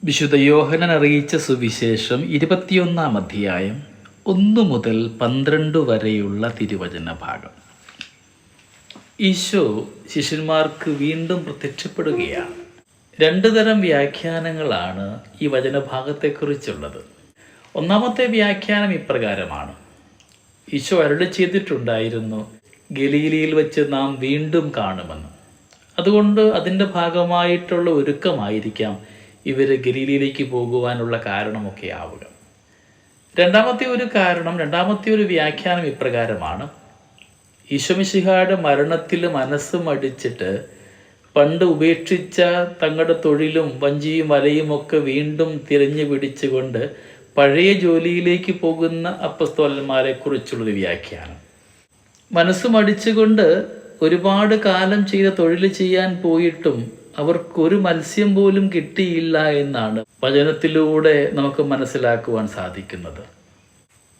വിശുദ്ധ യോഹന്നാൻ അറിയിച്ച സുവിശേഷം 21 അധ്യായം 1 മുതൽ 12 വരെയുള്ള തിരുവചന ഭാഗം. ഈശോ ശിഷ്യന്മാർക്ക് വീണ്ടും പ്രത്യക്ഷപ്പെടുകയാണ്. 2 തരം വ്യാഖ്യാനങ്ങളാണ് ഈ വചനഭാഗത്തെക്കുറിച്ചുള്ളത്. ഒന്നാമത്തെ വ്യാഖ്യാനം ഇപ്രകാരമാണ്: ഈശോ അരുളി ചെയ്തിട്ടുണ്ടായിരുന്നു, ഗലീലയിൽ വെച്ച് നാം വീണ്ടും കാണുമെന്ന്. അതുകൊണ്ട് അതിൻ്റെ ഭാഗമായിട്ടുള്ള ഒരുക്കമായിരിക്കാം ഇവർ ഗലീലയിലേക്ക് പോകുവാനുള്ള കാരണമൊക്കെ ആവുക. രണ്ടാമത്തെ ഒരു വ്യാഖ്യാനം ഇപ്രകാരമാണ്: ഈശോമിശിഹായുടെ മരണത്തിൽ മനസ്സ് മടിച്ചിട്ട് പണ്ട് ഉപേക്ഷിച്ച തങ്ങളുടെ തൊഴിലും വഞ്ചിയും വലയും ഒക്കെ വീണ്ടും തിരഞ്ഞു പിടിച്ചുകൊണ്ട് പഴയ ജോലിയിലേക്ക് പോകുന്ന അപ്പസ്തോലന്മാരെ കുറിച്ചുള്ളൊരു വ്യാഖ്യാനം. മനസ്സ് മടിച്ചുകൊണ്ട് ഒരുപാട് കാലം ചെയ്ത തൊഴിൽ ചെയ്യാൻ പോയിട്ടും അവർക്കൊരു മത്സ്യം പോലും കിട്ടിയില്ല എന്നാണ് വചനത്തിലൂടെ നമുക്ക് മനസ്സിലാക്കുവാൻ സാധിക്കുന്നത്.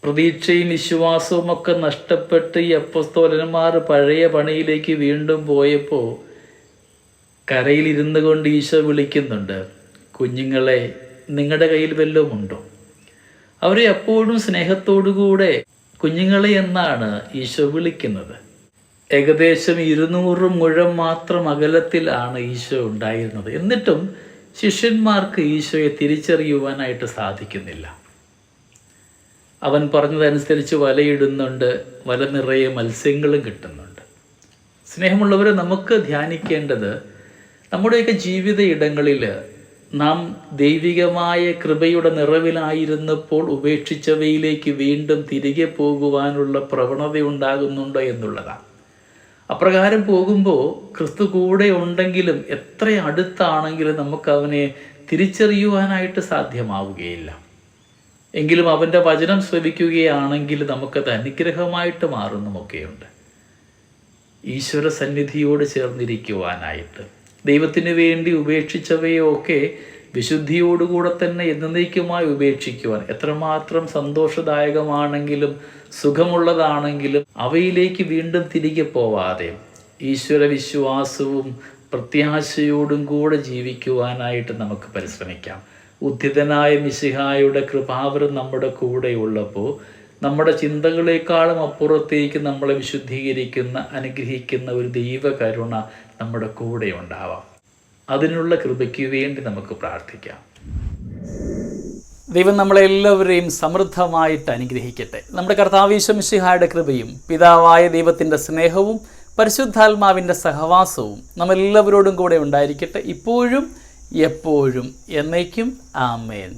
പ്രതീക്ഷയും വിശ്വാസവും ഒക്കെ നഷ്ടപ്പെട്ട് ഈ അപ്പസ്തോലന്മാർ പഴയ പണിയിലേക്ക് വീണ്ടും പോയപ്പോൾ കരയിലിരുന്നു കൊണ്ട് ഈശോ വിളിക്കുന്നുണ്ട്, കുഞ്ഞുങ്ങളെ, നിങ്ങളുടെ കയ്യിൽ വല്ലതും ഉണ്ടോ? അവരെ എപ്പോഴും സ്നേഹത്തോടുകൂടെ കുഞ്ഞുങ്ങളെ എന്നാണ് ഈശോ വിളിക്കുന്നത്. ഏകദേശം 200 മുഴം മാത്രം അകലത്തിലാണ് ഈശോ ഉണ്ടായിരുന്നത്. എന്നിട്ടും ശിഷ്യന്മാർക്ക് ഈശോയെ തിരിച്ചറിയുവാനായിട്ട് സാധിക്കുന്നില്ല. അവൻ പറഞ്ഞതനുസരിച്ച് വലയിടുന്നുണ്ട്, വല നിറയെ മത്സ്യങ്ങളും കിട്ടുന്നുണ്ട്. സ്നേഹമുള്ളവരെ, നമുക്ക് ധ്യാനിക്കേണ്ടത് നമ്മുടെയൊക്കെ ജീവിത ഇടങ്ങളിൽ നാം ദൈവികമായ കൃപയുടെ നിറവിലായിരുന്നപ്പോൾ ഉപേക്ഷിച്ചവയിലേക്ക് വീണ്ടും തിരികെ പോകുവാനുള്ള പ്രവണത ഉണ്ടാകുന്നുണ്ടോ എന്നുള്ളതാണ്. അപ്രകാരം പോകുമ്പോൾ ക്രിസ്തു കൂടെ ഉണ്ടെങ്കിലും എത്ര അടുത്താണെങ്കിലും നമുക്ക് അവനെ തിരിച്ചറിയുവാനായിട്ട് സാധ്യമാവുകയില്ല. എങ്കിലും അവൻ്റെ വചനം ശ്രവിക്കുകയാണെങ്കിൽ നമുക്കത് അനുഗ്രഹമായിട്ട് മാറുന്നുമൊക്കെയുണ്ട്. ഈശ്വര സന്നിധിയോട് ചേർന്നിരിക്കുവാനായിട്ട് ദൈവത്തിന് വേണ്ടി ഉപേക്ഷിച്ചവയൊക്കെ വിശുദ്ധിയോടുകൂടെ തന്നെ എന്നേക്കുമായി ഉപേക്ഷിക്കുവാൻ എത്രമാത്രം സന്തോഷദായകമാണെങ്കിലും സുഖമുള്ളതാണെങ്കിലും അവയിലേക്ക് വീണ്ടും തിരികെ പോവാതെ ഈശ്വര വിശ്വാസവും പ്രത്യാശയോടും കൂടെ ജീവിക്കുവാനായിട്ട് നമുക്ക് പരിശ്രമിക്കാം. ഉദ്ധിതനായ മിശിഹായുടെ കൃപാവരം നമ്മുടെ കൂടെ ഉള്ളപ്പോൾ നമ്മുടെ ചിന്തകളെക്കാളും അപ്പുറത്തേക്ക് നമ്മളെ വിശുദ്ധീകരിക്കുന്ന, അനുഗ്രഹിക്കുന്ന ഒരു ദൈവകരുണ നമ്മുടെ കൂടെ ഉണ്ടാവാം. അതിനുള്ള കൃപയ്ക്ക് വേണ്ടി നമുക്ക് പ്രാർത്ഥിക്കാം. ദൈവം നമ്മളെല്ലാവരെയും സമൃദ്ധമായിട്ട് അനുഗ്രഹിക്കട്ടെ. നമ്മുടെ കർത്താവ് ഈശോ മിശിഹായുടെ കൃപയും പിതാവായ ദൈവത്തിൻ്റെ സ്നേഹവും പരിശുദ്ധാത്മാവിൻ്റെ സഹവാസവും നമ്മളെല്ലാവരോടും കൂടെ ഉണ്ടായിരിക്കട്ടെ, ഇപ്പോഴും എപ്പോഴും എന്നേക്കും. ആമേൻ.